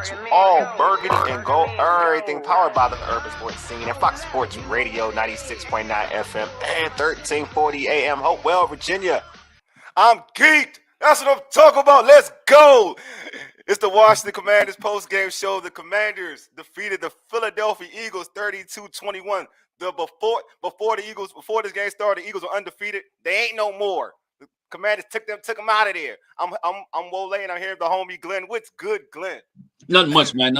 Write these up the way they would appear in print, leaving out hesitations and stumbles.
To all Burgundy and Gold, everything powered by the urban sports scene and Fox Sports Radio 96.9 FM and 1340 AM, Hopewell, Virginia. I'm geeked. That's what I'm talking about. Let's go. It's the Washington Commanders post-game show. The Commanders defeated the Philadelphia Eagles 32-21. Before this game started, the Eagles were undefeated. They ain't no more. The Commanders took them out of there. I'm Wole and I'm here with the homie Glenn. What's good, Glenn? Nothing much, man.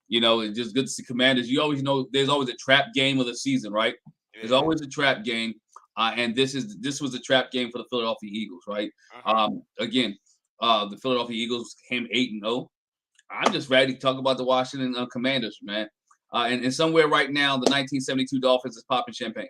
It's just good to see Commanders. You always know there's always a trap game of the season, right? There's always a trap game, and this was a trap game for the Philadelphia Eagles, right? The Philadelphia Eagles came 8-0. I'm just ready to talk about the Washington Commanders, man. And somewhere right now, the 1972 Dolphins is popping champagne.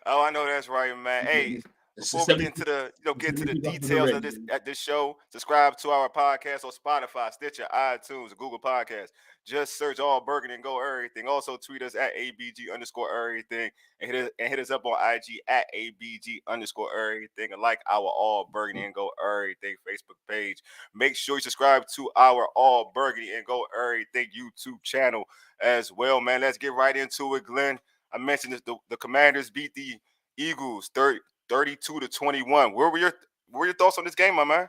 Oh, I know that's right, man. Hey. Before we get into the details of this show, subscribe to our podcast on Spotify, Stitcher, iTunes, Google Podcasts. Just search All Burgundy and Go Errrything. Also tweet us at ABG_Errrything and hit us up on IG at ABG_Errrything and like our All Burgundy and Go Errrything Facebook page. Make sure you subscribe to our All Burgundy and Go Errrything YouTube channel as well, man. Let's get right into it, Glenn. I mentioned this, the Commanders beat the Eagles 32-21. What were your thoughts on this game, my man?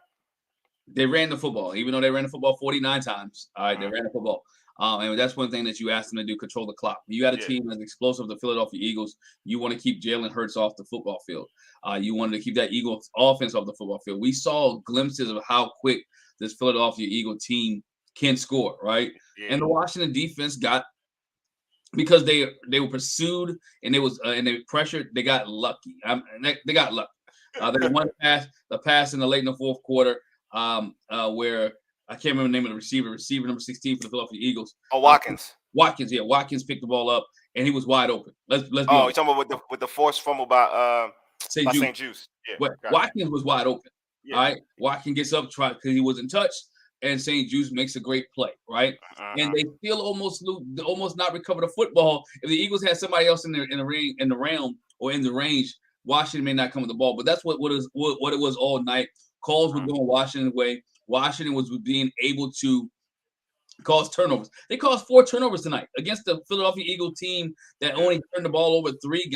They ran the football, even though they ran the football 49 times. All right, they ran the football. And that's one thing that you asked them to do, control the clock. You got a team as explosive, the Philadelphia Eagles. You want to keep Jalen Hurts off the football field. You wanted to keep that Eagles offense off the football field. We saw glimpses of how quick this Philadelphia Eagle team can score, right? Yeah. And the Washington defense because they were pursued and they pressured, they got lucky. They got lucky. There was one pass in the fourth quarter, where I can't remember the name of the receiver number 16 for the Philadelphia Eagles. Oh, Watkins. Watkins picked the ball up and he was wide open. Let's be you're talking about with the forced fumble by St. Juice. Yeah, Watkins was wide open. Yeah. All right, Watkins gets up because he wasn't touched. And St. Juice makes a great play, right? And they still almost not recover the football. If the Eagles had somebody else in the realm or in the range, Washington may not come with the ball. But that's what it was all night. Calls were going Washington's way. Washington was being able to cause turnovers. They caused 4 turnovers tonight against the Philadelphia Eagle team that only turned the ball over three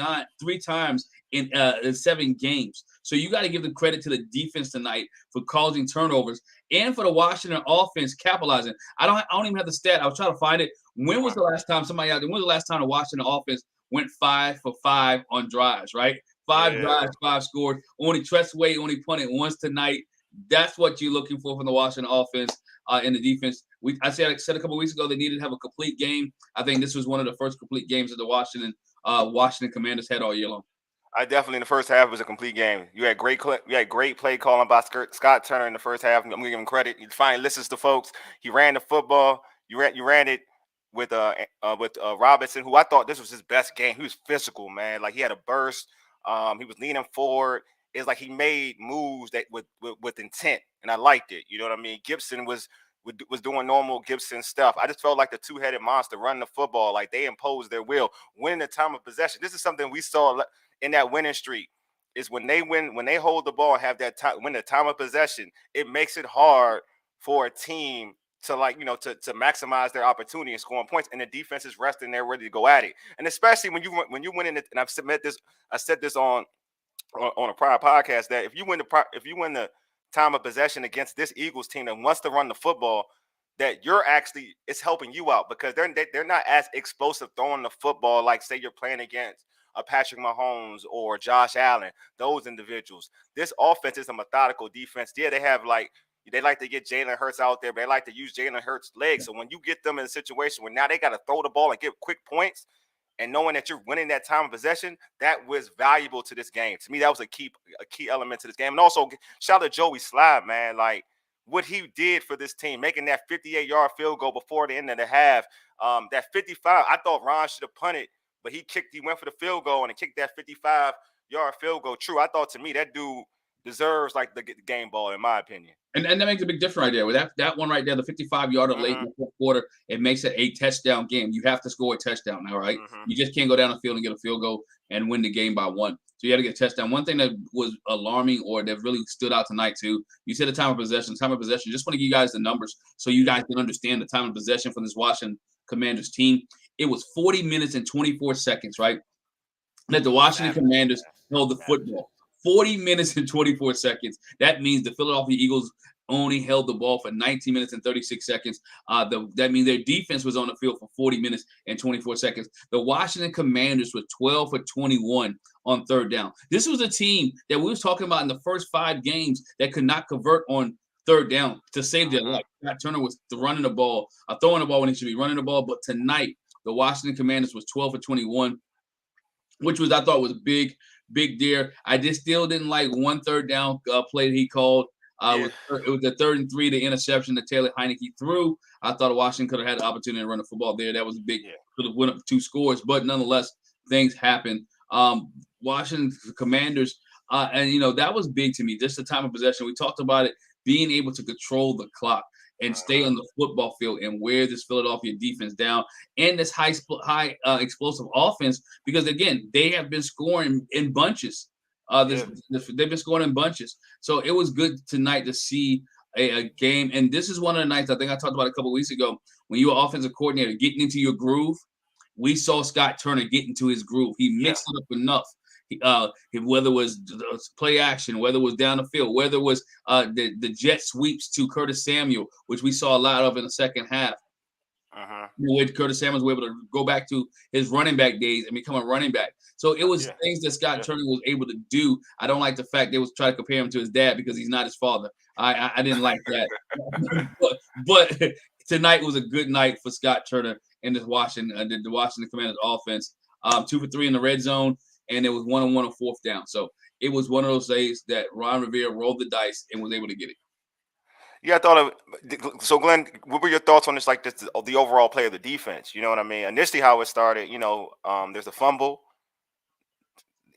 times in 7 games. So you got to give the credit to the defense tonight for causing turnovers and for the Washington offense capitalizing. I don't even have the stat. I was trying to find it. When was the last time the Washington offense went 5 for 5 on drives, right? 5 drives, 5 scores. Only Tressway only punted once tonight. That's what you're looking for from the Washington offense and the defense. I said a couple of weeks ago they needed to have a complete game. I think this was one of the first complete games that the Washington Commanders had all year long. I definitely in the first half was a complete game. You had great play calling by Scott Turner in the first half. I'm gonna give him credit. He finally listens to folks. He ran the football. You ran it with Robinson, who I thought this was his best game. He was physical, man. Like he had a burst. He was leaning forward. It's like he made moves that with intent, and I liked it. You know what I mean? Gibson was doing normal Gibson stuff. I just felt like the two-headed monster running the football, like they imposed their will, winning the time of possession. This is something we saw in that winning streak. Is when they hold the ball and have that time, win the time of possession, it makes it hard for a team to to maximize their opportunity and scoring points, and the defense is resting there ready to go at it. And especially when you win in it, and I said this on a prior podcast, that if you win the time of possession against this Eagles team that wants to run the football, that it's helping you out because they're not as explosive throwing the football like say you're playing against a Patrick Mahomes or Josh Allen, those individuals. This offense is a methodical defense. Yeah, they like to get Jalen Hurts out there, but they like to use Jalen Hurts' legs. So when you get them in a situation where now they got to throw the ball and get quick points, and knowing that you're winning that time of possession, that was valuable to this game. To me, that was a key element to this game. And also, shout out to Joey Slye, man. Like, what he did for this team, making that 58-yard field goal before the end of the half. That 55, I thought Ron should have punted, but he went for the field goal and he kicked that 55-yard field goal. True, I thought to me that dude deserves like the game ball, in my opinion. And that makes a big difference right there. With that one right there, the 55-yarder late in the fourth quarter, it makes it a touchdown game. You have to score a touchdown now, right? You just can't go down the field and get a field goal. and win the game by 1. So you had to get a touchdown. One thing that was alarming or that really stood out tonight too, you said the time of possession. Time of possession. Just want to give you guys the numbers so you guys can understand the time of possession for this Washington Commanders team. It was 40 minutes and 24 seconds, right? That the Washington Commanders held the football. 40 minutes and 24 seconds. That means the Philadelphia Eagles only held the ball for 19 minutes and 36 seconds. That means their defense was on the field for 40 minutes and 24 seconds. The Washington Commanders were 12 for 21 on third down. This was a team that we was talking about in the first 5 games that could not convert on third down to save their life. Scott Turner was throwing the ball when he should be running the ball. But tonight, the Washington Commanders was 12 for 21, which was I thought was big there. I just still didn't like one third down play that he called. It was the 3rd and 3, the interception that Taylor Heineke threw. I thought Washington could have had the opportunity to run the football there. That was a big, could have went up 2 scores, but nonetheless, things happen. Washington Commanders, and that was big to me. Just the time of possession. We talked about it, being able to control the clock and stay on the football field and wear this Philadelphia defense down and this high explosive offense, because again, they have been scoring in bunches. They've been scoring in bunches. So it was good tonight to see a game. And this is one of the nights I think I talked about a couple of weeks ago when you were offensive coordinator getting into your groove. We saw Scott Turner get into his groove. He mixed it up enough. Whether it was play action, whether it was down the field, whether it was the jet sweeps to Curtis Samuel, which we saw a lot of in the second half. Where Curtis Samuel was able to go back to his running back days and become a running back. So it was things that Scott Turner was able to do. I don't like the fact they was trying to compare him to his dad because he's not his father. I didn't like that. but tonight was a good night for Scott Turner and the Washington Commanders offense. 2 for 3 in the red zone, and it was 1-on-1 on 4th down. So it was one of those days that Ron Rivera rolled the dice and was able to get it. Yeah, I thought of. So, Glenn, what were your thoughts on this? Like the overall play of the defense. You know what I mean? Initially, how it started. There's a fumble.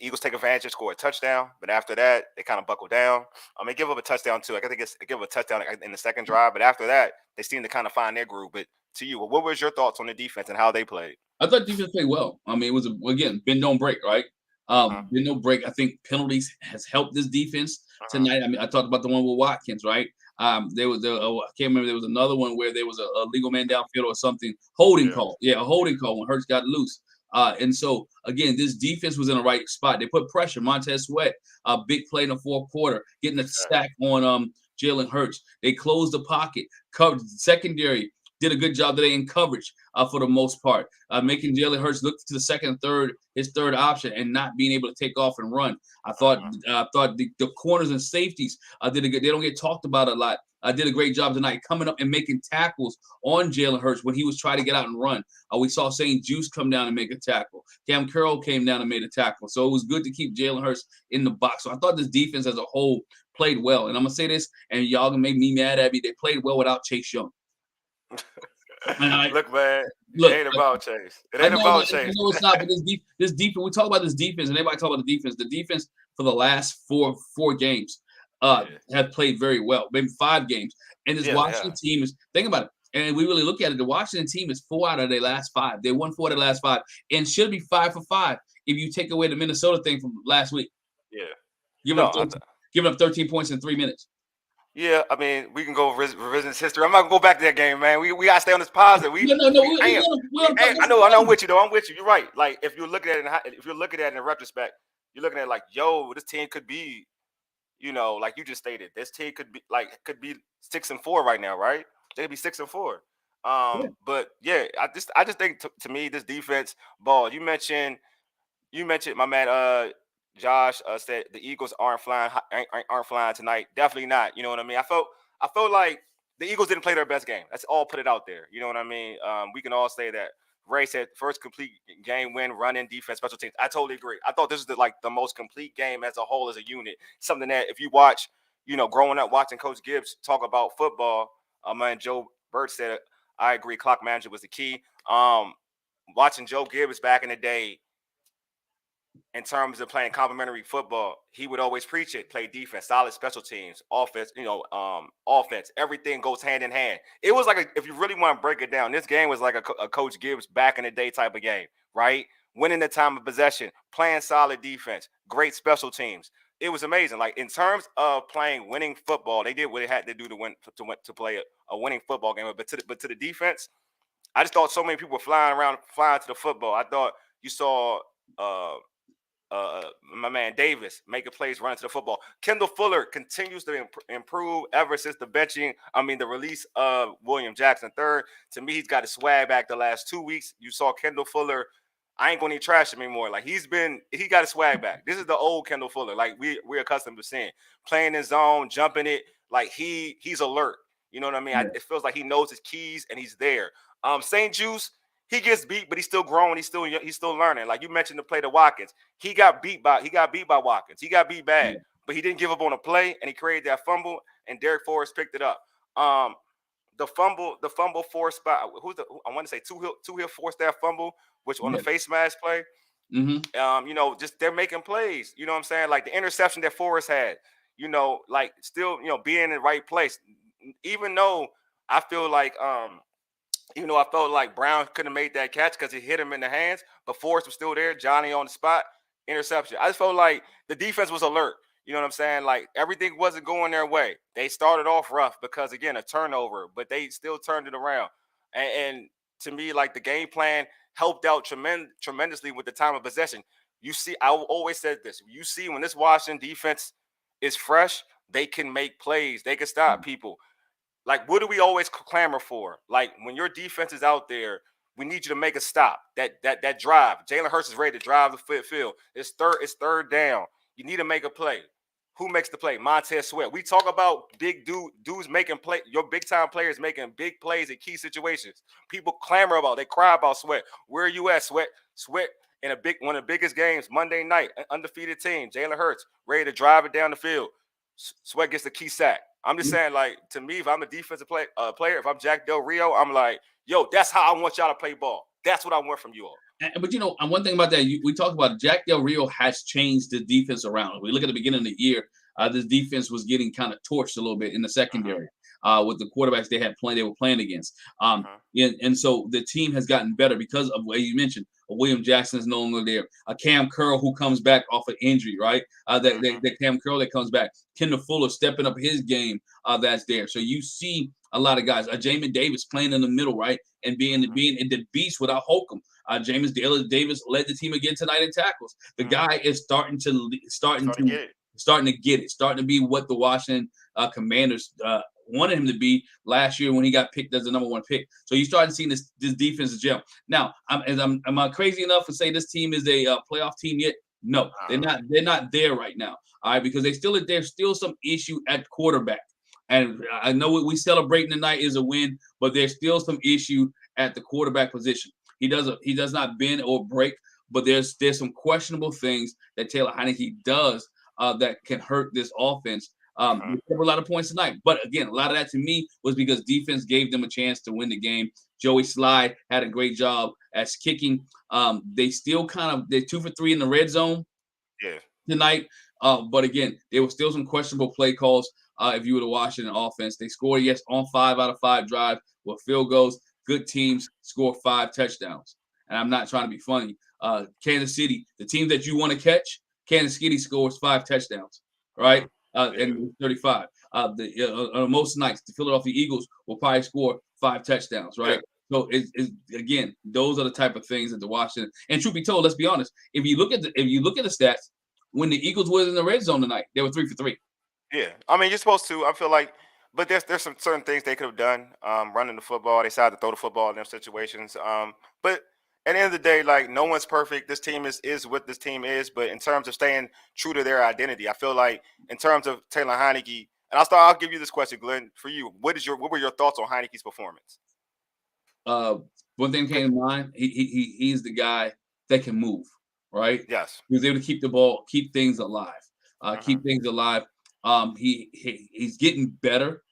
Eagles take advantage, score a touchdown, but after that, they kind of buckle down. They give up a touchdown too. I think they give up a touchdown in the second drive, but after that, they seem to kind of find their groove. But to you, what was your thoughts on the defense and how they played? I thought defense played well. It was again bend don't break, right? Bend don't break. I think penalties has helped this defense tonight. I talked about the one with Watkins, right? There was I can't remember. There was another one where there was a legal man downfield or something. Holding call. Yeah, a holding call when Hurts got loose. And so again, this defense was in the right spot. They put pressure. Montez Sweat, a big play in the 4th quarter, getting a stack on Jalen Hurts. They closed the pocket, covered secondary. Did a good job today in coverage for the most part, making Jalen Hurts look to the second, third, his third option, and not being able to take off and run. I thought the corners and safeties did a good. They don't get talked about a lot. Did a great job tonight coming up and making tackles on Jalen Hurts when he was trying to get out and run. We saw St. Juice come down and make a tackle. Cam Carroll came down and made a tackle. So it was good to keep Jalen Hurts in the box. So I thought this defense as a whole played well. And I'm going to say this, and y'all can make me mad at me. They played well without Chase Young. Look, man, it ain't about Chase. It ain't about Chase. I know it's not, but this defense, we talk about this defense, and everybody talk about the defense. The defense for the last four games have played very well, maybe 5 games. And this Washington team is, think about it, and we really look at it, the Washington team is 4 out of their last 5. They won 4 out of the last 5 and should be 5 for 5 if you take away the Minnesota thing from last week. Yeah. Giving up 13 points in 3 minutes. Yeah, I mean, we can go revisionist history. I'm not gonna go back to that game, man. We gotta stay on this positive. I know, I'm with you though. I'm with you. You're right. Like if you're looking at it in retrospect, you're looking at it like, yo, this team could be, like you just stated, this team could be 6-4 right now, right? They'd be 6-4. But yeah, I just think to me this defense ball. You mentioned my man Josh said the Eagles aren't flying tonight. Definitely not. You know what I mean? I felt like the Eagles didn't play their best game. Let's all put it out there. You know what I mean? We can all say that. Ray said first complete game win, running defense, special teams. I totally agree. I thought this was the most complete game as a whole, as a unit. Something that if you watch, growing up watching Coach Gibbs talk about football, man, Joe Burt said, I agree, clock management was the key. Watching Joe Gibbs back in the day, in terms of playing complementary football, he would always preach it: play defense, solid special teams, offense. Offense. Everything goes hand in hand. It was like if you really want to break it down, this game was like a Coach Gibbs back in the day type of game, right? winning the time of possession, playing solid defense, great special teams. It was amazing. Like in terms of playing winning football, they did what they had to do to win to play a winning football game. But to the defense, I just thought so many people were flying to the football. I thought you saw uh, my man Davis making plays, running to the football. Kendall Fuller continues to improve ever since the release of William Jackson III. To me, he's got his swag back the last 2 weeks. You saw Kendall Fuller. I ain't gonna need trash him anymore. Like he got his swag back. This is the old Kendall Fuller. Like we're accustomed to seeing, playing his zone, jumping it. Like he's alert. You know what I mean? Yeah. It feels like he knows his keys and he's there. St. Juice, he gets beat, but he's still growing. He's still learning. Like you mentioned, to play the Watkins, he got beat by Watkins. He got beat bad, but he didn't give up on a play, and he created that fumble, and Derek Forrest picked it up. The fumble forced by I want to say Two Hill forced that fumble, which on the face mask play. Mm-hmm. Just they're making plays. You know what I'm saying? Like the interception that Forrest had. Like still, being in the right place. Even though I feel like I felt like Brown couldn't have made that catch because he hit him in the hands, but Forrest was still there. Johnny on the spot, interception. I just felt like the defense was alert. You know what I'm saying? Like everything wasn't going their way. They started off rough because, again, a turnover, but they still turned it around. And to me, like the game plan helped out tremendously with the time of possession. You see, I always said this. You see, when this Washington defense is fresh, they can make plays. They can stop people. Like, what do we always clamor for? Like, when your defense is out there, we need you to make a stop. That drive. Jalen Hurts is ready to drive the field. It's third down. You need to make a play. Who makes the play? Montez Sweat. We talk about big dudes making play. Your big time players making big plays in key situations. People clamor about. They cry about Sweat. Where are you at, Sweat? Sweat in one of the biggest games Monday night. An undefeated team. Jalen Hurts ready to drive it down the field. Sweat gets the key sack. I'm just saying, like, to me, if I'm a defensive player, if I'm Jack Del Rio, I'm like, yo, that's how I want y'all to play ball. That's what I want from you all. But and one thing about that, we talked about Jack Del Rio has changed the defense around. We look at the beginning of the year, this defense was getting kind of torched a little bit in the secondary with the quarterbacks they were playing against. And so the team has gotten better because of what you mentioned. William Jackson is no longer there. Cam Curl, who comes back off of injury, right? That Cam Curl that comes back. Kendall Fuller stepping up his game, that's there. So you see a lot of guys. Jamin Davis playing in the middle, right? And being the beast without Holcomb. James Davis led the team again tonight in tackles. The guy is starting to get it, starting to be what the Washington Commanders wanted him to be last year when he got picked as the number 1 pick. So you starting seeing this defensive gel. Now, am I crazy enough to say this team is a playoff team yet? No, they're not. They're not there right now. All right, because there's still some issue at quarterback. And I know what we celebrating tonight is a win, but there's still some issue at the quarterback position. He does not bend or break, but there's some questionable things that Taylor Heineke does that can hurt this offense. They scored a lot of points tonight, but again, a lot of that to me was because defense gave them a chance to win the game. Joey Sly had a great job as kicking. They still they're 2 for 3 in the red zone tonight. But again, there were still some questionable play calls. If you were to Washington offense, they scored on 5 out of 5 drives with field goals. Good teams score 5 touchdowns. And I'm not trying to be funny. Kansas City, the team that you want to catch, Kansas City scores 5 touchdowns, right? And 35. Most nights, the Philadelphia Eagles will probably score 5 touchdowns, right? So it's again, those are the type of things that the Washington. And truth be told, let's be honest. If you look at the stats, when the Eagles was in the red zone tonight, they were 3 for 3. Yeah, I mean, you're supposed to. I feel like, but there's some certain things they could have done. Running the football, they decided to throw the football in them situations. But at the end of the day, like, no one's perfect. This team is what this team is. But in terms of staying true to their identity, I feel like in terms of Taylor Heineke, and I'll give you this question, Glenn, for you. What were your thoughts on Heineke's performance? One thing came to mind. He's the guy that can move, right? Yes. He was able to keep the ball, keep things alive, keep things alive. He's getting better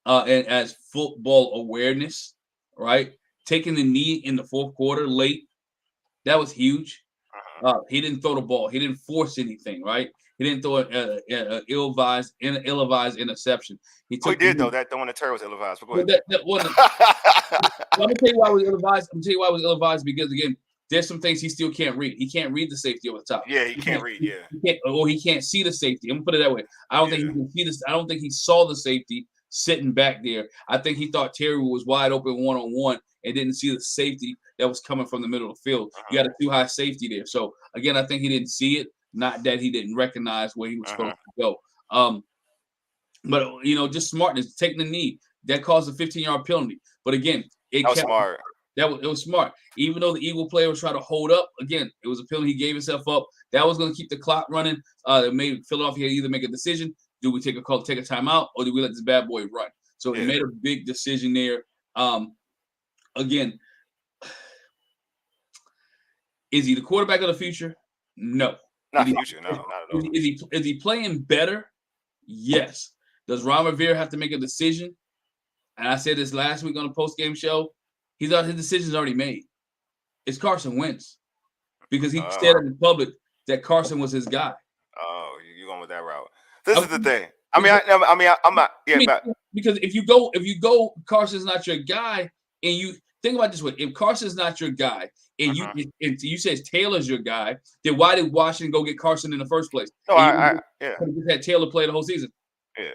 and as football awareness, right? Taking the knee in the 4th quarter late, that was huge. He didn't throw the ball. He didn't force anything, right? He didn't throw an ill-advised interception. He did, though. That one, the terror was ill-advised. But go ahead. I'm gonna tell you why it was ill-advised. Because again, there's some things he still can't read. He can't read the safety over the top. Yeah, he can't read. Yeah, he can't see the safety. I'm gonna put it that way. I don't think he can see this. I don't think he saw the safety sitting back there. I think he thought Terry was wide open 1-on-1 and didn't see the safety that was coming from the middle of the field. You got a too high safety there. So again, I think he didn't see it. Not that he didn't recognize where he was supposed to go. But just smartness, taking the knee that caused a 15-yard penalty. But again, it was smart. It was smart. Even though the Eagle player was trying to hold up, again, it was a penalty. He gave himself up. That was going to keep the clock running. It made Philadelphia either make a decision: do we take a timeout, or do we let this bad boy run? So it made a big decision there. Again, is he the quarterback of the future? No. Not future. No, not at all. Is he playing better? Yes. Does Ron Rivera have to make a decision? And I said this last week on the post-game show. His decision's already made. It's Carson Wentz, because he said in public that Carson was his guy. Oh, you're going with that route. This is the thing. I'm not. Yeah, because if you go, Carson's not your guy, and you think about it this way: if Carson's not your guy, and you say Taylor's your guy, then why did Washington go get Carson in the first place? No, you had Taylor play the whole season. Yeah.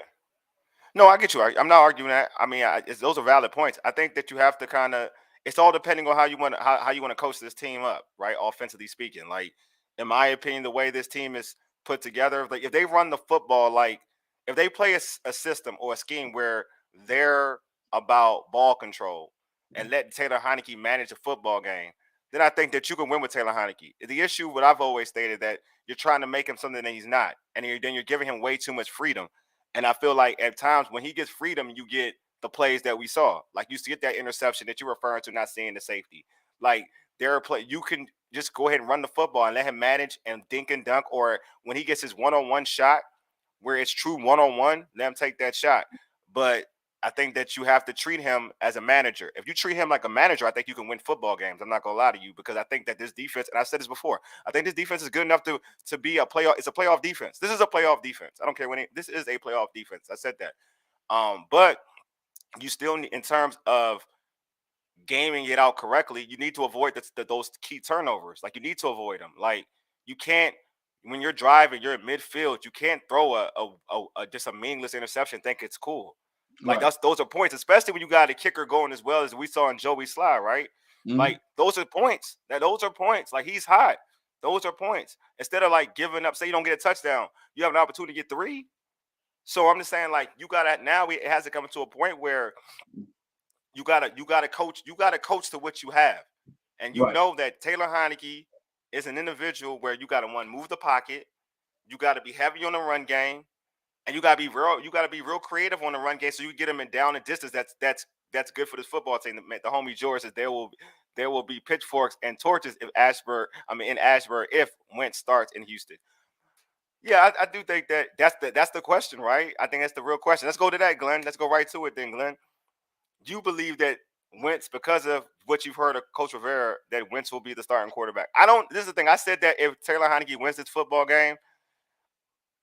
No, I get you. I'm not arguing that. I mean, those are valid points. I think that you have to kind of. It's all depending on how you want to coach this team up, right? Offensively speaking, like in my opinion, the way this team is put together, like if they run the football, like if they play a system or a scheme where they're about ball control and let Taylor Heineke manage a football game, then I think that you can win with Taylor Heineke. The issue, what I've always stated, that you're trying to make him something that he's not, and then you're giving him way too much freedom. And I feel like at times when he gets freedom, you get the plays that we saw. Like you get that interception that you're referring to, not seeing the safety. Like you can just go ahead and run the football and let him manage and dink and dunk. Or when he gets his one-on-one shot, where it's true one-on-one, let him take that shot. But I think that you have to treat him as a manager. If you treat him like a manager, I think you can win football games. I'm not gonna lie to you, because I think that this defense, and I've said this before, I think this defense is good enough to be a playoff. It's a playoff defense. This is a playoff defense. I don't care this is a playoff defense. I said that. But you still need, in terms of gaming it out correctly, you need to avoid those key turnovers. Like you need to avoid them. Like you can't, when you're driving, you're in midfield, you can't throw a just a meaningless interception, think it's cool. Like those are points, especially when you got a kicker going as well as we saw in Joey Sly, right? Like those are points. Those are points. Like he's hot. Those are points. Instead of like giving up, say you don't get a touchdown, you have an opportunity to get 3. So I'm just saying, like it has to come to a point where you gotta coach to what you have, and you know that Taylor Heineke is an individual where you gotta move the pocket, you gotta be heavy on the run game. And you gotta be real creative on the run game, so you get them in down and distance. That's good for this football team. The homie George says there will be pitchforks and torches in Ashburn if Wentz starts in Houston. Yeah, I do think that's the question, right? I think that's the real question. Let's go to that, Glenn. Let's go right to it then, Glenn. Do you believe that Wentz, because of what you've heard of Coach Rivera, that Wentz will be the starting quarterback? This is the thing. I said that if Taylor Heineke wins this football game,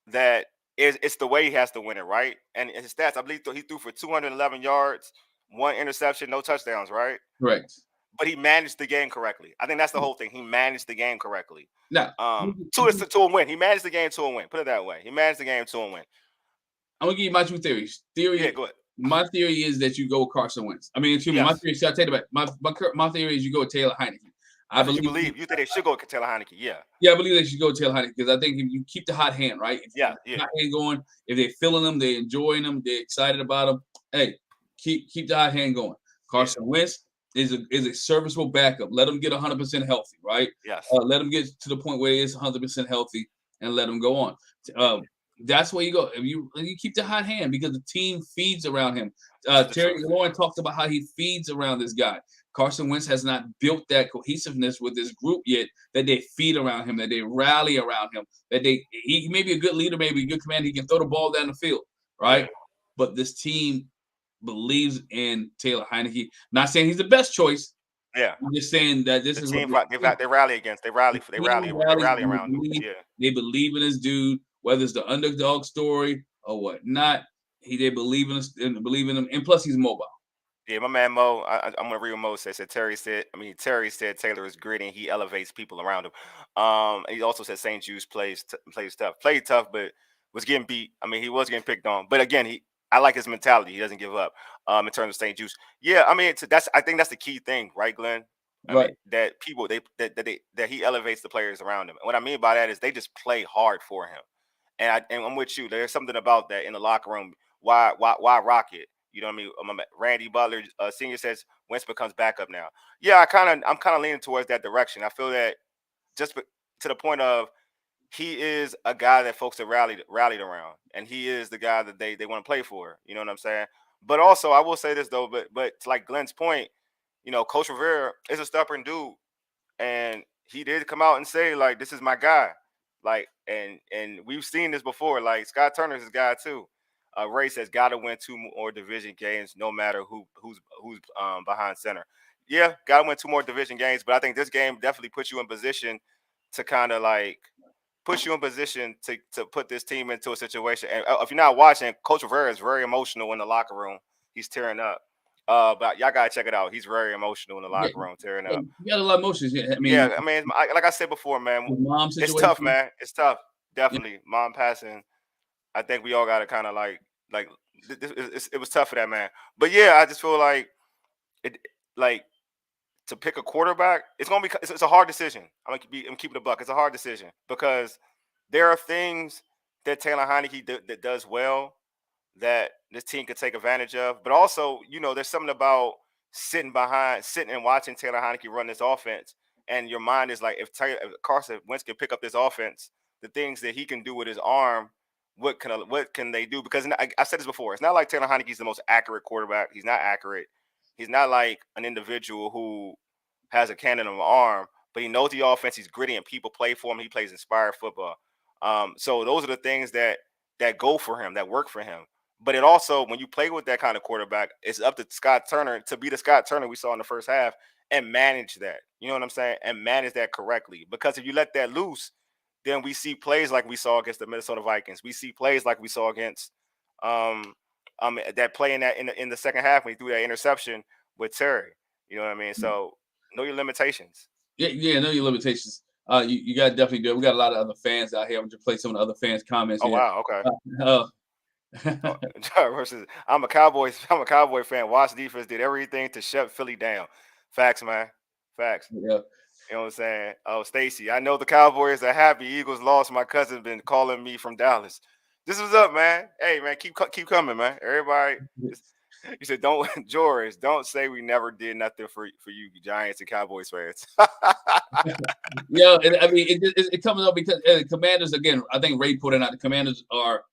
that it's the way he has to win it, right? And his stats, I believe he threw for 211 yards, 1 interception, no touchdowns, right? Correct. But he managed the game correctly. I think that's the whole thing. He managed the game correctly. No. To a win. He managed the game to a win. Put it that way. He managed the game to a win. I'm gonna give you my 2 theories. Yeah, go ahead. My theory is that you go with Carson Wentz. I mean, excuse me. My theory. I'll tell you about my theory is you go with Taylor Heineke. You think they should go with Taylor Heineke? Yeah. Yeah, I believe they should go with Taylor Heineke, because I think if you keep the hot hand, right? Yeah. Hot hand going. If they're feeling them, they're enjoying them, they're excited about them. Hey, keep the hot hand going. Carson Wentz is a serviceable backup. Let him get 100% healthy, right? Yes. Let him get to the point where he is 100% healthy, and let him go on. That's where you go. If you keep the hot hand, because the team feeds around him. Terry Warren talked about how he feeds around this guy. Carson Wentz has not built that cohesiveness with this group yet, that they feed around him, that they rally around him, that he may be a good leader, maybe a good commander. He can throw the ball down the field, right? Yeah. But this team believes in Taylor Heineke. Not saying he's the best choice. Yeah. I'm just saying that this is team they rally against. They rally around him. Yeah. They believe in this dude, whether it's the underdog story or whatnot. They believe in us and believe in him. And plus he's mobile. Yeah, my man Mo. I'm gonna read what Mo said. Terry said Taylor is gritty and he elevates people around him. And he also said St. Jude's plays tough, played tough, but was getting beat. I mean, he was getting picked on, but again, I like his mentality. He doesn't give up. In terms of St. Jude's, yeah, I mean, I think that's the key thing, right, Glenn? I mean, Right. that people that he elevates the players around him. And what I mean by that is they just play hard for him. And I'm with you. There's something about that in the locker room. Why rock it? You know what I mean? Randy Butler Senior says Wentz becomes backup now. Yeah, I'm kind of leaning towards that direction. I feel that to the point of he is a guy that folks have rallied around, and he is the guy that they want to play for. You know what I'm saying? But also, I will say this though. But to like Glenn's point, Coach Rivera is a stubborn dude, and he did come out and say like, "This is my guy." Like, and we've seen this before. Like Scott Turner's his guy too. Ray says, "Got to win two more division games, no matter who's behind center." Yeah, got to win two more division games, but I think this game definitely puts you in position to kind of like push you in position to put this team into a situation. And if you're not watching, Coach Rivera is very emotional in the locker room. He's tearing up. But y'all gotta check it out. He's very emotional in the Yeah, locker room, tearing yeah, up. you got a lot of emotions. Yeah, I mean, Yeah, I mean, like I said before, man, the mom it's tough, situation. man. It's tough. Yeah, Definitely, mom passing. I think we all got to kind of like it was tough for that man. But yeah, I just feel like it like to pick a quarterback. It's a hard decision. I'm keeping the buck. It's a hard decision because there are things that Taylor Heineke that does well that this team could take advantage of. But also, there's something about sitting and watching Taylor Heineke run this offense, and your mind is like, if Carson Wentz can pick up this offense, the things that he can do with his arm, what can they do? Because I said this before, it's not like Taylor Heineke's the most accurate quarterback. He's not accurate. He's not like an individual who has a cannon of an arm, but he knows the offense. He's gritty, and people play for him. He plays inspired football. So those are the things that go for him, that work for him. But it also, when you play with that kind of quarterback, it's up to Scott Turner to be the Scott Turner we saw in the first half and manage that. You know what I'm saying? And manage that correctly. Because if you let that loose, then we see plays like we saw against the Minnesota Vikings. We see plays like we saw against that play in the second half when he threw that interception with Terry. You know what I mean? So know your limitations. yeah, yeah. Know your limitations. You got to definitely do it. We got a lot of other fans out here. I'm just play some of the other fans' comments Oh here. wow, okay. Uh, Oh, versus I'm a Cowboy fan. Watch defense did everything to shut Philly down. Facts, man. Facts. yeah, You know what I'm saying? Oh, Stacy, I know the Cowboys are happy. Eagles lost. My cousin been calling me from Dallas. This was up, man. Hey, man, keep coming, man. Everybody, you said don't George, don't say we never did nothing for you Giants and Cowboys fans. yeah. I mean, it comes up because Commanders again. I think Ray put it out. The Commanders are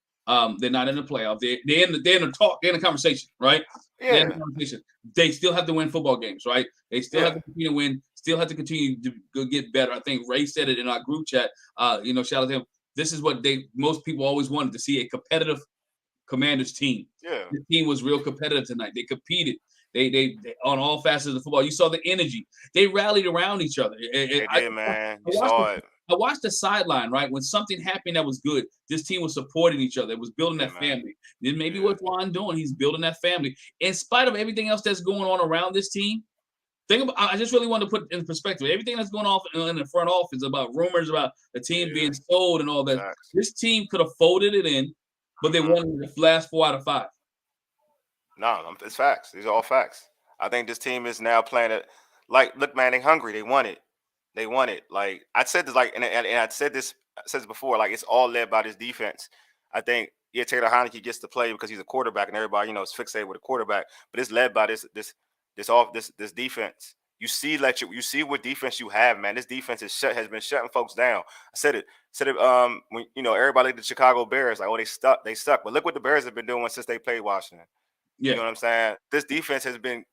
they're not in the playoff. They're in the talk. They're in the conversation, right? They're in the Yeah, conversation. They still have to win football games, right? They still have yeah, to continue to win. Still have to continue to go get better. I think Ray said it in our group chat. Shout out to him. This is what most people always wanted to see, a competitive Commanders team. yeah. The team was real competitive tonight. They competed. They on all facets of football. You saw the energy. They rallied around each other. They did, man. I You watched saw it. I watched the sideline, right? When something happened that was good, this team was supporting each other. It was building Yeah, that man. family. Then maybe Yeah. what Juan doing, he's building that family. In spite of everything else that's going on around this team, think about, I just really want to put in perspective everything that's going on in the front office about rumors about the team Yeah. being sold and all that. Facts. This team could have folded it in, but they Hmm. won the last 4 out of 5. No, it's facts. These are all facts. I think this team is now playing it like, look, man, they hungry. They want it. They want it. Like I said this, and I said this before. Like it's all led by this defense. I think yeah, Taylor Heineke gets to play because he's a quarterback, and everybody is fixated with a quarterback. But it's led by this defense. You see what defense you have, man. This defense has been shutting folks down. I said it when everybody looked at the Chicago Bears like, oh, they stuck. But look what the Bears have been doing since they played Washington. You Yeah. know what I'm saying? This defense has been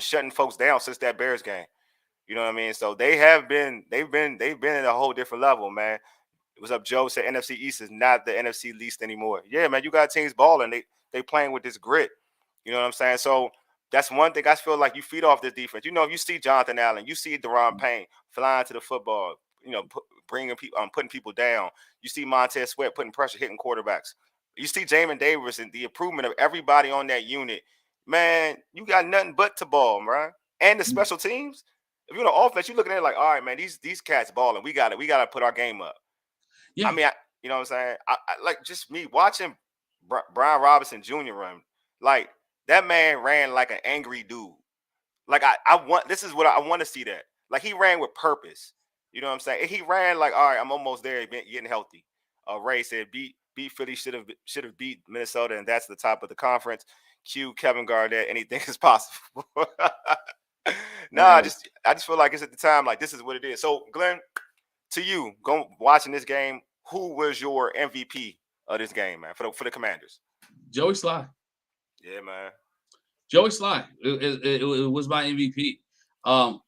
shutting folks down since that Bears game. You know what I mean? So they've been at a whole different level, man. What's up, Joe? Said NFC East is not the NFC least anymore. Yeah, man, you got teams balling. They playing with this grit. You know what I'm saying? So that's one thing I feel like you feed off this defense. You see Jonathan Allen, you see Deron Payne flying to the football. Bringing people, putting people down. You see Montez Sweat putting pressure, hitting quarterbacks. You see Jamin Davis and the improvement of everybody on that unit. man, you got nothing but to ball, right? And the special teams. If you're on offense, you looking at it like, all right, man, these cats balling. We got it. We got to put our game up. Yeah. I mean, you know what I'm saying? I like just me watching Brian Robinson Jr. run. Like that man ran like an angry dude. Like I want. This is what I want to see. That like he ran with purpose. You know what I'm saying? He ran like, all right, I'm almost there, getting healthy. Ray said beat Philly should have beat Minnesota, and that's the top of the conference. Q Kevin Garnett, anything is possible. I just feel like it's at the time like this is what it is. So Glenn, to you, go watching this game, who was your MVP of this game, man, for the Commanders? Joey Sly. Yeah, man. Joey Sly. It was my MVP.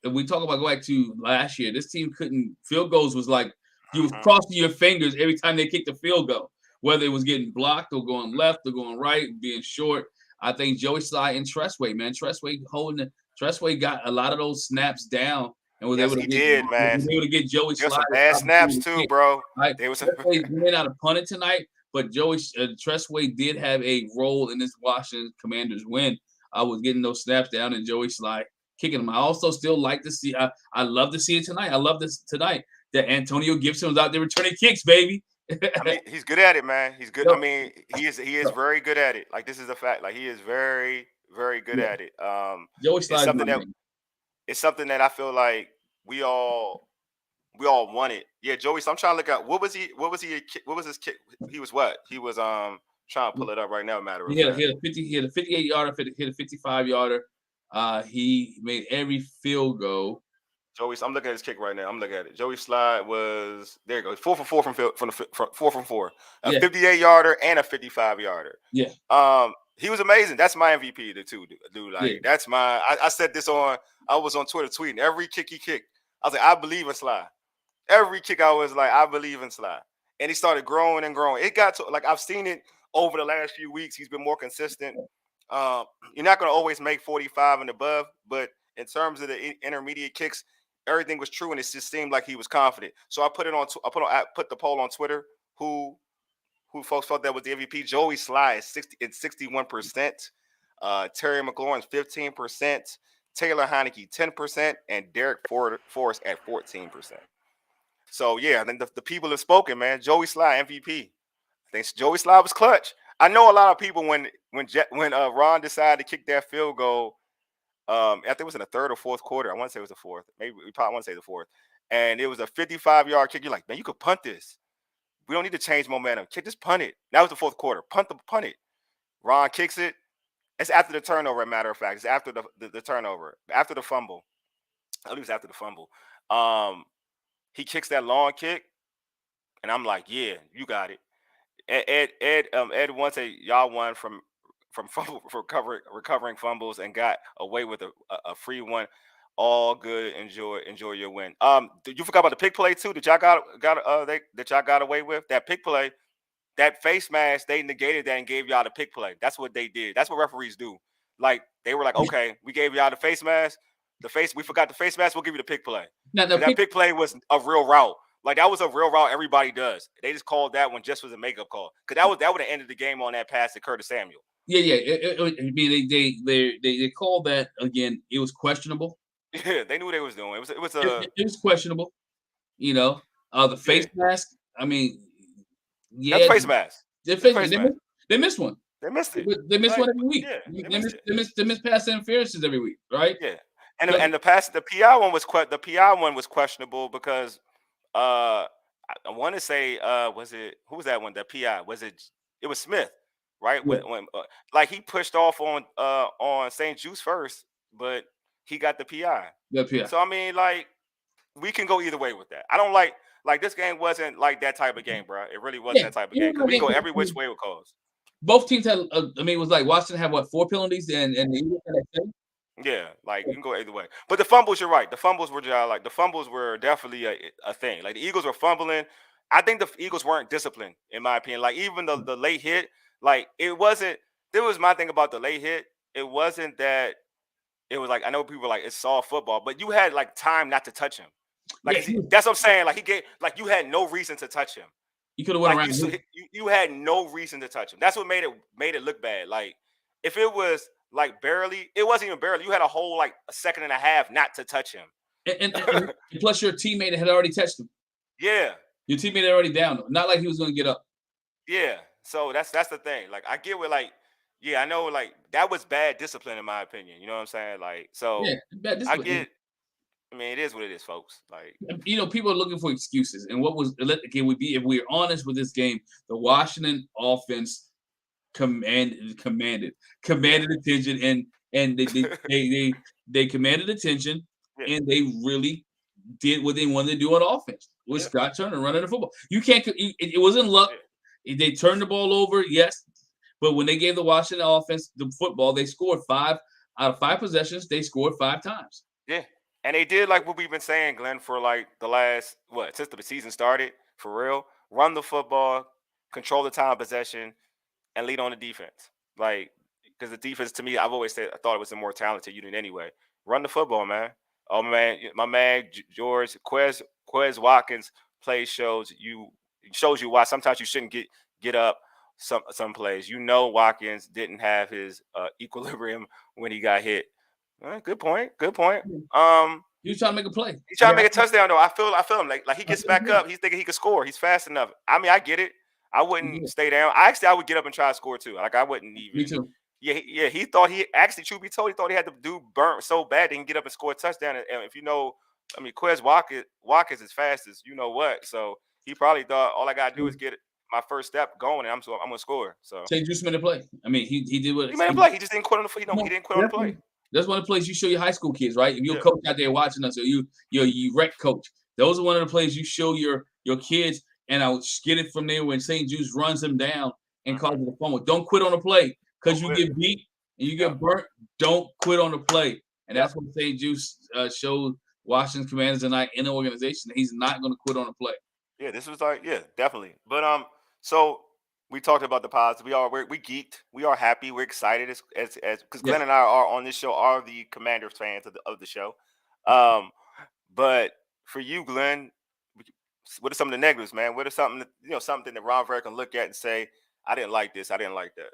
If we talk about go back to last year, this team couldn't field goals was like you was crossing your fingers every time they kicked a field goal, whether it was getting blocked or going left or going right, being short. I think Joey Sly and Tressway, man. Tressway got a lot of those snaps down and was able to get Joey Sly. Some bad snaps too, bro. Right? They may not have punted tonight, but Joey Tressway did have a role in this Washington Commanders win. I was getting those snaps down and Joey Sly kicking them. I also still like to see. I love to see it tonight. I love this tonight that Antonio Gibson was out there returning kicks, baby. I mean, he's good at it, man. He's good. I mean, he is very good at it. Like this is a fact. Like he is very, very good at it. Joey Sly it's something that I feel like we all wanted. Yeah, Joey. So I'm trying to look at what was his kick? He was what? He was trying to pull it up right now. Matter of fact. He had a 58 yarder, hit a 55 yarder. He made every field goal. Joey, I'm looking at his kick right now. I'm looking at it. Joey Slide was there. You go 4 for 4 from 4 from 4. A 58 yarder and a 55 yarder. Yeah. He was amazing. That's my MVP. The two dude. Like that's my. I said this on. I was on Twitter tweeting every kick he kicked. I was like, I believe in Sly. Every kick I was like, I believe in Sly. And he started growing and growing. It got to like I've seen it over the last few weeks. He's been more consistent. You're not going to always make 45 and above, but in terms of the intermediate kicks, everything was true, and it just seemed like he was confident. So I put the poll on Twitter. Who folks thought that was the MVP? Joey Sly is 61%. Terry McLaurin 15%. Taylor Heineke 10%, and Derek Forrest at 14%. So yeah, I think the people have spoken, man. Joey Sly MVP. I think Joey Sly was clutch. I know a lot of people when Ron decided to kick that field goal. I think it was in the third or fourth quarter. I want to say it was the fourth. Maybe we probably want to say the fourth. And it was a 55-yard kick. You're like, man, you could punt this. We don't need to change momentum. Kick, just punt it. That was the fourth quarter. Punt it. Ron kicks it. It's after the turnover, as a matter of fact. It's after the turnover. After the fumble. I believe it was after the fumble. He kicks that long kick. And I'm like, yeah, you got it. Ed once said y'all won from recovering fumbles and got away with a free one. All good. Enjoy your win. You forgot about the pick play too? That y'all got away with that pick play, that face mask. They negated that and gave y'all the pick play. That's what they did. That's what referees do. Like they were like, okay, we gave y'all the face mask. We forgot the face mask. We'll give you the pick play. Now, that pick play was a real route. Like that was a real route everybody does. They just called that one just was a makeup call because that would have ended the game on that pass to Curtis Samuel. Yeah. I mean, they called that again. It was questionable. Yeah, they knew what they was doing. It was questionable. You know, the face mask. I mean, yeah, that's face mask. They missed one. They missed it. They missed one every week. Yeah, they missed pass interferences every week, right? Yeah, and the PI one was questionable because. I want to say, who was that one? The PI it was Smith, right? Yeah. When like he pushed off on St. Juice first, but he got the PI. So I mean, like we can go either way with that. I don't like this game wasn't like that type of game, bro. It really wasn't that type of game. We can go every which way with calls. Both teams had. I mean, it was like Washington had 4 penalties, and the Eagles had 10. Yeah, like you can go either way. But the fumbles, you're right. The fumbles were definitely a thing. Like the Eagles were fumbling. I think the Eagles weren't disciplined, in my opinion. Like even the late hit, like it wasn't. There was my thing about the late hit. It wasn't that. It was like I know people were like it's soft football, but you had like time not to touch him. Like that's what I'm saying. Like you had no reason to touch him. You could have went around. You had no reason to touch him. That's what made it look bad. Like if it was like barely. It wasn't even barely. You had a whole like a second and a half not to touch him. And plus, your teammate had already touched him. Yeah. Your teammate had already downed him. Not like he was going to get up. Yeah. So that's the thing. Like I get with like, yeah, I know like that was bad discipline in my opinion. You know what I'm saying? Like, so Yeah, I get. I mean, it is what it is, folks. Like, people are looking for excuses. And what was again would be if we're honest with this game, the Washington offense commanded attention, and they commanded attention, yeah. and they really did what they wanted to do on offense with Yeah. Scott Turner running the football. You can't. It wasn't luck. They turned the ball over, yes, but when they gave the Washington offense the football, they scored 5 out of 5 possessions. They scored 5 times. Yeah. And they did like what we've been saying, Glenn, for like the last since the season started, for real. Run the football, control the time of possession, and lead on the defense. Like, because the defense to me, I've always said I thought it was a more talented unit anyway. Run the football, man. Oh man, my man George Quez Watkins shows you why sometimes you shouldn't get up some plays. You know, Watkins didn't have his equilibrium when he got hit. Good point. Good point. He was trying to make a play. He's trying to make a touchdown though. I feel him like he gets back up. He's thinking he could score. He's fast enough. I mean, I get it. I wouldn't stay down. I would get up and try to score too. Like I wouldn't even. Me too. Yeah. He thought truth be told, he thought he had to do burn so bad he can get up and score a touchdown. And if you know, I mean, Quez Watkins is fast as you know what. So he probably thought all I gotta do is get my first step going, and I'm gonna score. So St. Juice made a play. I mean, he did what he made a play. He just didn't quit on the. He didn't quit on the play. That's one of the plays you show your high school kids, right? If you're a coach out there watching us, or you rec coach, those are one of the plays you show your kids. And I'll get it from there when St. Juice runs them down and causes a fumble. Don't quit on the play because you get beat and you get burnt. Don't quit on the play, and that's what St. Juice showed Washington Commanders tonight in the organization. He's not going to quit on the play. Yeah, this was like definitely. But so we talked about the positive. We geeked. We are happy. We're excited as because Glenn and I are on this show are the Commanders fans of the show. But for you, Glenn, what are some of the negatives, man? What are something that Ron Rivera can look at and say, I didn't like this, I didn't like that.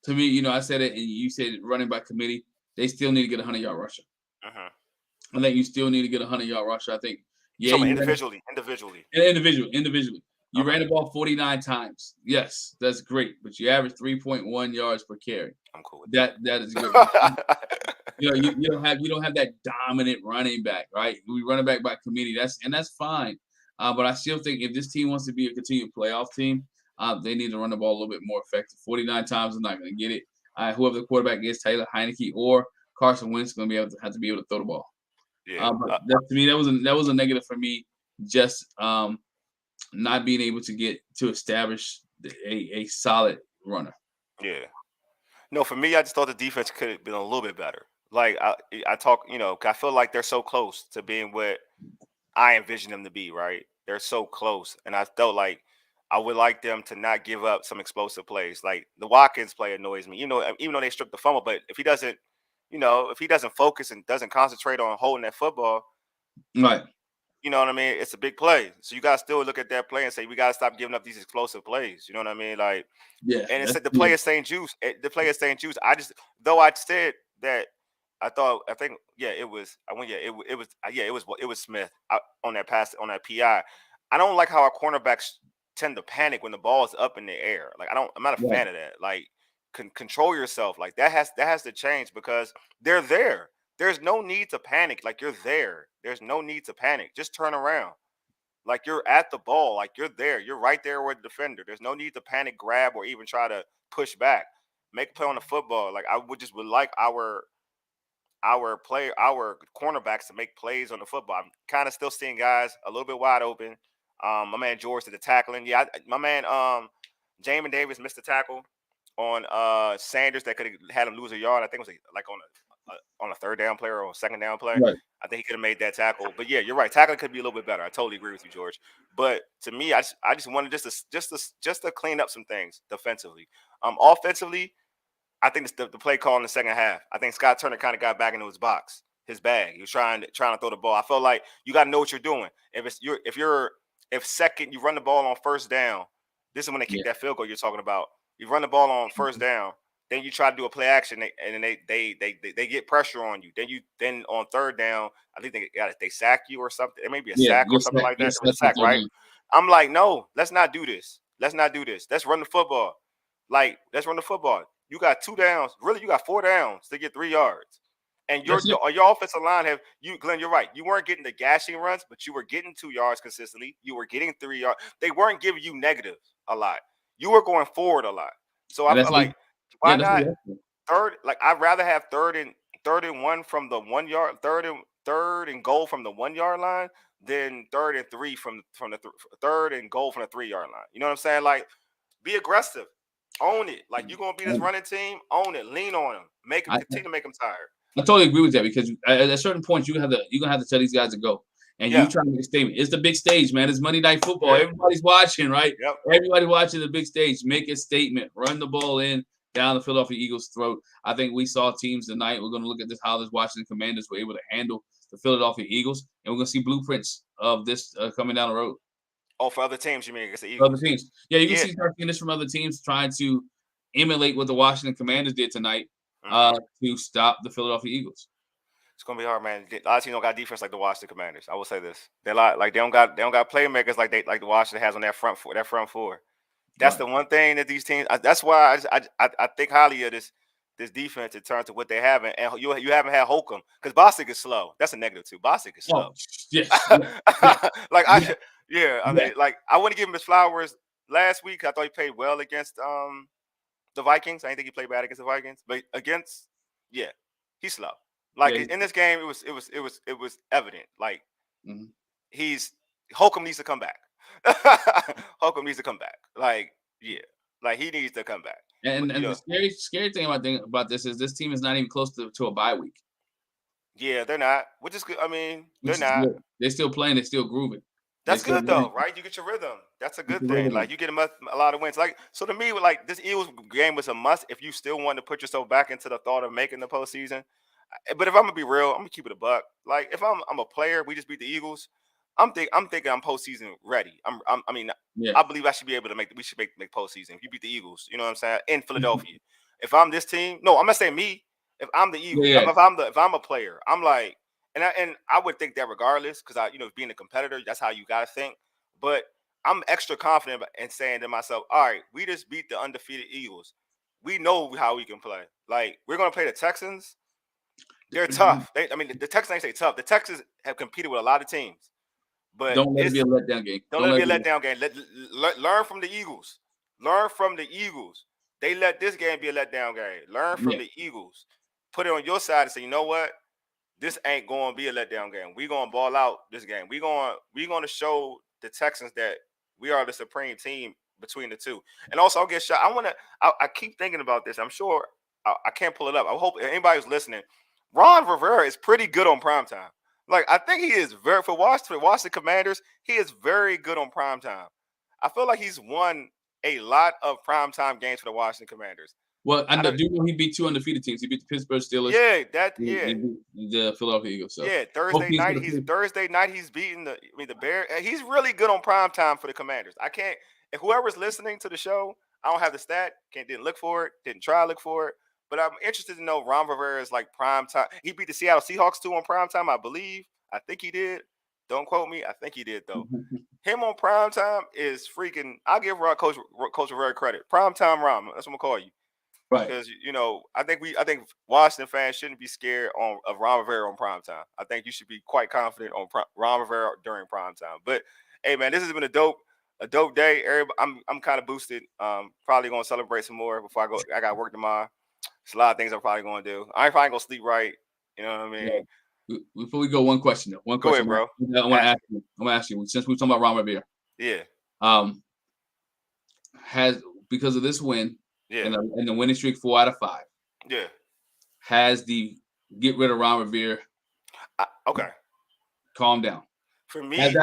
To me, I said it, and you said running by committee. They still need to get a 100-yard rusher. I think you still need to get a 100-yard rusher. I think. Yeah, individually. You ran the ball 49 times. Yes, that's great. But you average 3.1 yards per carry. I'm cool with that. That is good. You don't have that dominant running back, right? We run it back by committee. That's fine. But I still think if this team wants to be a continued playoff team, they need to run the ball a little bit more effective. 49 times is not going to get it. Whoever the quarterback is, Taylor Heineke or Carson Wentz, is going to have to be able to throw the ball. Yeah. But to me, that was a negative for me. Just not being able to establish a solid runner. Yeah. No, for me, I just thought the defense could have been a little bit better. Like I talk, I feel like they're so close to being what I envision them to be. Right? They're so close, and I felt like I would like them to not give up some explosive plays. Like the Watkins play annoys me. Even though they stripped the fumble, but if he doesn't focus and doesn't concentrate on holding that football, right? You know what I mean? It's a big play. So you got to still look at that play and say, we got to stop giving up these explosive plays. You know what I mean? Like, and it's the play of St. Juice. The play of St. Juice. I said that it was Smith on that pass, on that PI. I don't like how our cornerbacks tend to panic when the ball is up in the air. Like, I'm not a fan of that. Like, control yourself. Like that has to change because they're there. There's no need to panic. Like you're there. There's no need to panic. Just turn around. Like you're at the ball. Like you're there. You're right there with the defender. There's no need to panic, grab, or even try to push back. Make a play on the football. Like I would like our cornerbacks to make plays on the football. I'm kind of still seeing guys a little bit wide open. My man George did the tackling. Yeah, my man Jamin Davis missed the tackle on Sanders that could have had him lose a yard. I think it was like on a third down play or a second down play. Right. I think he could have made that tackle. But yeah, you're right. Tackling could be a little bit better. I totally agree with you, George. But to me, I just wanted just to clean up some things defensively. Offensively, I think it's the play call in the second half. I think Scott Turner kind of got back into his bag. He was trying to throw the ball. I felt like you got to know what you're doing. If second you run the ball on first down, this is when they kick that field goal you're talking about. You run the ball on first down. Then you try to do a play action, and they get pressure on you. Then on third down, I think they sack you or something. It may be a sack or something like that. It was a sack, right? I'm like, no, let's not do this. Let's not do this. Let's run the football. Like, let's run the football. You got 2 downs. Really, you got 4 downs to get 3 yards. And your offensive line Glenn, you're right. You weren't getting the gashing runs, but you were getting 2 yards consistently. You were getting 3 yards. They weren't giving you negatives a lot. You were going forward a lot. So I feel like, why not third? Like, I'd rather have third and 1 from the 1 yard, third and goal from the 1 yard line than third and 3 from the third and goal from the 3 yard line. You know what I'm saying? Like, be aggressive, own it. Like, you're gonna be this running team, own it, lean on them, continue to make them tired. I totally agree with that, because at a certain point you're gonna have to tell these guys to go. And you try to make a statement. It's the big stage, man. It's Monday Night Football. Yeah. Everybody's watching, right? Yep. Everybody watching the big stage. Make a statement. Run the ball in down the Philadelphia Eagles' throat. I think we saw teams tonight. We're going to look at this, how this Washington Commanders were able to handle the Philadelphia Eagles. And we're going to see blueprints of this coming down the road. Oh, for other teams, you mean, against the Eagles? Other teams. Yeah, you can start seeing this from other teams trying to emulate what the Washington Commanders did tonight to stop the Philadelphia Eagles. It's gonna be hard, man. A lot of teams don't got defense like the Washington Commanders. I will say this: they don't got playmakers like the Washington has on that front four. That's the one thing that these teams. That's why I think highly of this defense in terms of what they have, and you haven't had Holcomb, because Bostic is slow. That's a negative too. Bostic is slow. Oh, yes. I mean, like, I wouldn't give him his flowers last week. I thought he played well against the Vikings. I didn't think he played bad against the Vikings, but he's slow. Like, in this game, it was evident. Like, Holcomb needs to come back. Holcomb needs to come back. Like, he needs to come back. And the scary thing about this is this team is not even close to a bye week. Yeah, they're not. Which is good. I mean, they're not. They're still playing. They're still grooving. That's good though, right? You get your rhythm. That's a good thing. Like, you get a lot of wins. Like, so to me, like, this Eagles game was a must if you still want to put yourself back into the thought of making the postseason. But if I'm gonna be real, I'm gonna keep it a buck. Like, if I'm a player, we just beat the Eagles. I'm thinking I'm postseason ready. I believe I should be able to we should make postseason. If you beat the Eagles, you know what I'm saying, in Philadelphia. If I'm this team, no, I'm not saying me. If I'm the Eagles, if I'm a player, I'm like, and I would think that regardless, because being a competitor, that's how you gotta think. But I'm extra confident in saying to myself, all right, we just beat the undefeated Eagles. We know how we can play. Like, we're gonna play the Texans. They're tough. The Texans ain't say tough. The Texans have competed with a lot of teams, but don't let it be a letdown game. Don't let it be a letdown game. Learn from the Eagles. Learn from the Eagles. They let this game be a letdown game. Learn from the Eagles. Put it on your side and say, you know what? This ain't going to be a letdown game. We're going to ball out this game. We're going to show the Texans that we are the supreme team between the two. And also, I'll get shot. I keep thinking about this. I'm sure I can't pull it up. I hope anybody who's listening, Ron Rivera is pretty good on primetime. Like, I think he is for Washington Commanders, he is very good on primetime. I feel like he's won a lot of primetime games for the Washington Commanders. Well, I do know he beat 2 undefeated teams. He beat the Pittsburgh Steelers. He beat the Philadelphia Eagles. So. Thursday night he's beating the Bears. He's really good on primetime for the Commanders. If whoever's listening to the show, I don't have the stat, didn't look for it, didn't try to look for it. But I'm interested to know Ron Rivera's like prime time. He beat the Seattle Seahawks too on prime time, I believe. I think he did. Don't quote me. I think he did though. Him on prime time is freaking. I'll give Coach Rivera credit. Prime time Ron. That's what I'm gonna call you. Right. Because I think Washington fans shouldn't be scared of Ron Rivera on prime time. I think you should be quite confident on Ron Rivera during prime time. But hey, man, this has been a dope day. I'm kind of boosted. Probably gonna celebrate some more before I go. I got work tomorrow. There's a lot of things I'm probably going to do. I ain't probably going to sleep right. You know what I mean? Yeah. Before we go, one question. Go ahead, bro. I want to ask you, since we're talking about Ron Rivera. Yeah. Has, because of this win and the winning streak 4 out of 5. Yeah. Has the get rid of Ron Rivera. Okay. Calm down. For me,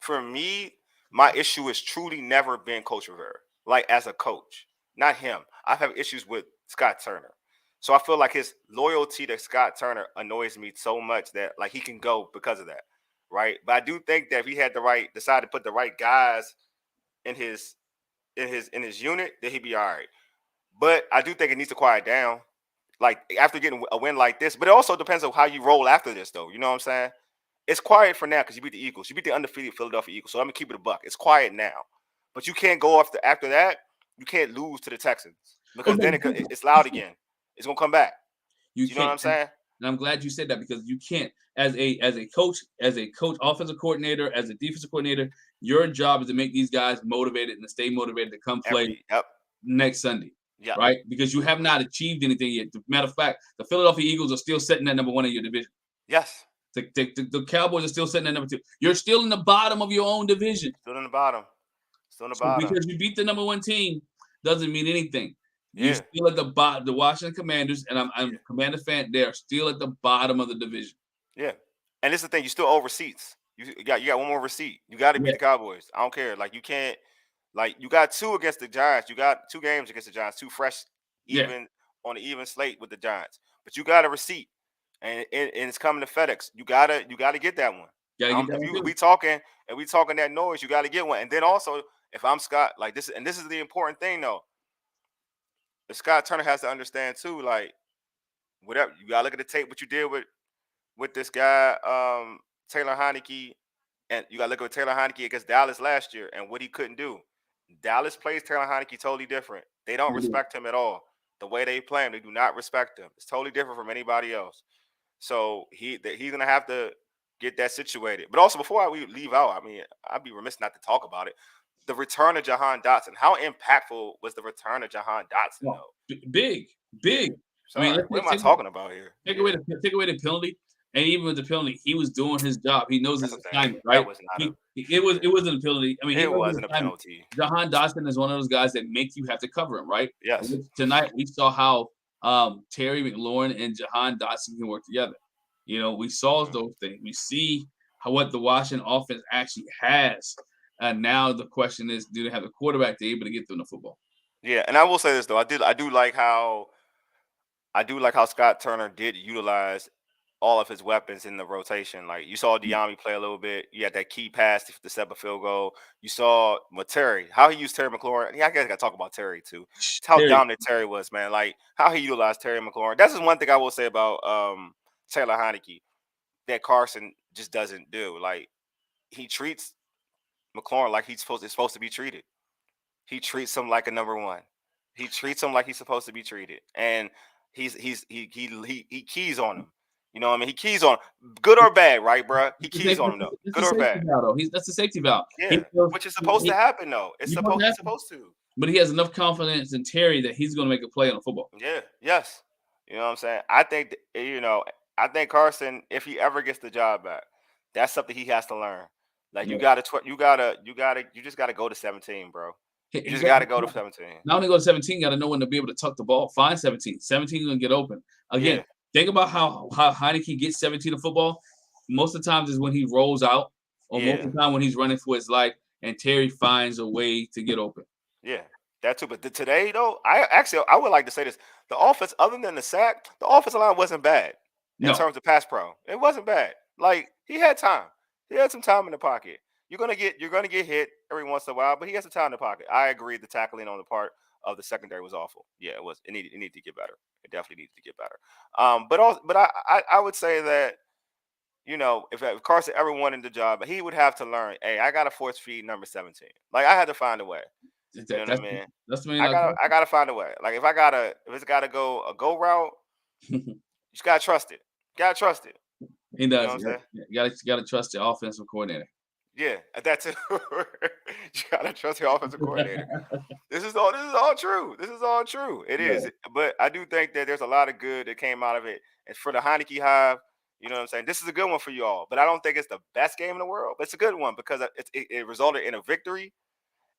for me, my issue has truly never been Coach Rivera. Like, as a coach. Not him. I have issues with Scott Turner. So I feel like his loyalty to Scott Turner annoys me so much that, like, he can go because of that, right? But I do think that if he had decide to put the right guys in his unit, that he'd be all right. But I do think it needs to quiet down, like after getting a win like this. But it also depends on how you roll after this, though. You know what I'm saying? It's quiet for now because you beat the Eagles. You beat the undefeated Philadelphia Eagles. So let me keep it a buck. It's quiet now, but you can't go after that. You can't lose to the Texans because then it's loud again. It's gonna come back. You You know what can't. I'm saying? And I'm glad you said that because you can't, as a coach, offensive coordinator, as a defensive coordinator, your job is to make these guys motivated and to stay motivated to come play Yep. next Sunday. Yeah. Right? Because you have not achieved anything yet. Matter of fact, the Philadelphia Eagles are still sitting at number 1 in your division. Yes. The Cowboys are still sitting at number 2. You're still in the bottom of your own division. Still in the bottom. Still in the bottom. Because you beat the number 1 team doesn't mean anything. You're Yeah. still at the bottom. The Washington Commanders, and I'm a Commander fan, they're still at the bottom of the division. Yeah. And this is the thing, you still owe receipts. You got one more receipt. You got to beat the Cowboys. I don't care. Like you can't. Like you got 2 against the Giants. You got 2 games against the Giants. 2 fresh, even on the even slate with the Giants. But you got a receipt, and it's coming to FedEx. You gotta get that one. We talking that noise. You got to get one. And then also, if I'm Scott, like this, and this is the important thing though. The Scott Turner has to understand too. Like whatever you gotta look at the tape. What you did with this guy, Taylor Heineke, and you gotta look at Taylor Heineke against Dallas last year and what he couldn't do. Dallas plays Taylor Heineke totally different. They don't respect him at all. The way they play him, they do not respect him. It's totally different from anybody else. So he's gonna have to get that situated. But also, before we leave out, I mean, I'd be remiss not to talk about it. The return of Jahan Dotson. How impactful was the return of Jahan Dotson, though? Big. Sorry, I mean, what am I talking about here? Take away the penalty, and even with the penalty, he was doing his job. He knows his assignment, right? It wasn't a penalty. I mean, it wasn't a penalty. Jahan Dotson is one of those guys that make you have to cover him, right? Yes. Tonight we saw how Terry McLaurin and Jahan Dotson can work together. You know, we saw those things. We see what the Washington offense actually has. And now the question is, do they have the quarterback to be able to get them the football? Yeah, and I will say this though, I do like how Scott Turner did utilize all of his weapons in the rotation. Like you saw Diami play a little bit. You had that key pass to set up a field goal. You saw Terry, how he used Terry McLaurin. Yeah, I guess I got to talk about Terry too. How dominant Terry was, man. Like how he utilized Terry McLaurin. That's just one thing I will say about Taylor Heineke that Carson just doesn't do. Like he treats McLaurin like it's supposed to be treated. He treats him like a number 1. He treats him like he's supposed to be treated, and he keys on him. You know what I mean? He keys on him. Good or bad, right, bro? He keys on him though. Good or bad. That's a safety valve. Yeah, which is supposed to happen though. It's supposed to. But he has enough confidence in Terry that he's going to make a play on the football. Yeah. Yes. You know what I'm saying? I think I think Carson, if he ever gets the job back, that's something he has to learn. Like you just gotta go to 17, bro. You just got to go to 17. Not only go to 17, you got to know when to be able to tuck the ball. Find 17. 17 is going to get open. Again, think about how Heineke gets 17 in football. Most of the times is when he rolls out, or most of the time when he's running for his life, and Terry finds a way to get open. Yeah, that too. But today, though, I would like to say this. The offense, other than the sack, the offensive line wasn't bad in terms of pass pro. It wasn't bad. Like, he had time. He had some time in the pocket. You're gonna get hit every once in a while, but he has some time in the pocket. I agree. The tackling on the part of the secondary was awful. Yeah, it was. It needed to get better. It definitely needed to get better. But I would say that if Carson ever wanted the job, he would have to learn. Hey, I gotta force feed number 17. Like I had to find a way. You know what I mean? I gotta find a way. Like if it's gotta go a go route, you just gotta trust it. Gotta trust it. He does. You gotta trust the offensive coordinator. Yeah, that's it. You gotta trust your offensive coordinator. This is all true. This is all true. It is. But I do think that there's a lot of good that came out of it. And for the Heineke Hive, you know what I'm saying? This is a good one for you all. But I don't think it's the best game in the world. But it's a good one because it resulted in a victory.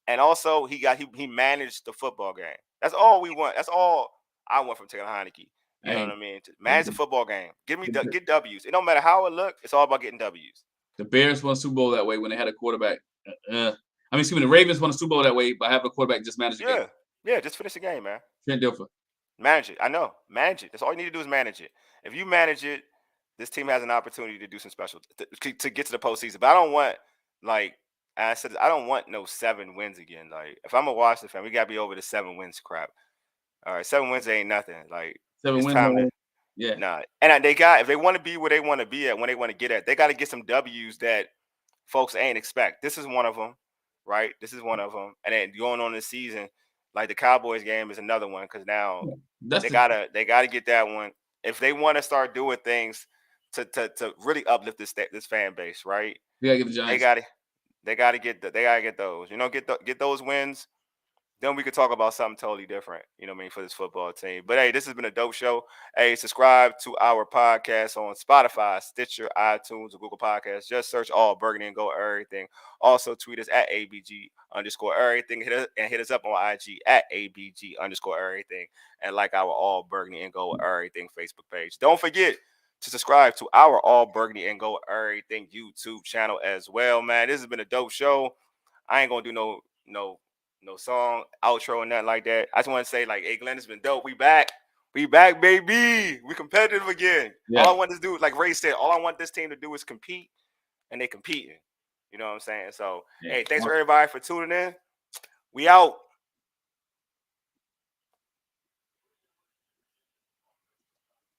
And also he managed the football game. That's all we want. That's all I want from Taylor Heineke. You know what I mean? To manage the football game. Get W's. It don't matter how it look. It's all about getting W's. The Bears won a Super Bowl that way when they had a quarterback. The Ravens won a Super Bowl that way by having a quarterback just manage the game. Yeah, just finish the game, man. Trent Dilfer. Manage it. I know. Manage it. That's all you need to do is manage it. If you manage it, this team has an opportunity to do some special to get to the postseason. But I don't want, like I said, I don't want no 7 wins again. Like if I'm a Washington fan, we gotta be over the 7 wins crap. All right, 7 wins ain't nothing. Like 7 it's wins. time to Yeah. nah. And they got if they want to be where they want to be at when they want to get at, they got to get some W's that folks ain't expect. This is one of them, right? This is one of them. And then going on this season, like the Cowboys game is another one because now That's they gotta get that one if they want to start doing things to really uplift this fan base, right? they gotta get the They Giants. got to they gotta get those. You know, get those wins. Then we could talk about something totally different, you know what I mean, for this football team. But hey, this has been a dope show. Hey, subscribe to our podcast on Spotify, Stitcher, iTunes, or Google Podcasts. Just search All Burgundy and go Errrything. Also tweet us at ABG_Errrything. Hit us up on IG at ABG_Errrything. And like our All Burgundy and Go Errrything Facebook page. Don't forget to subscribe to our All Burgundy and Go Errrything YouTube channel as well, man. This has been a dope show. I ain't gonna do no song, outro, and nothing like that. I just want to say, like, hey, Glenn, it's been dope. We back, baby. We competitive again. Yeah. All I want to do, like Ray said, all I want this team to do is compete, and they competing. You know what I'm saying? So, hey, thanks for everybody for tuning in. We out.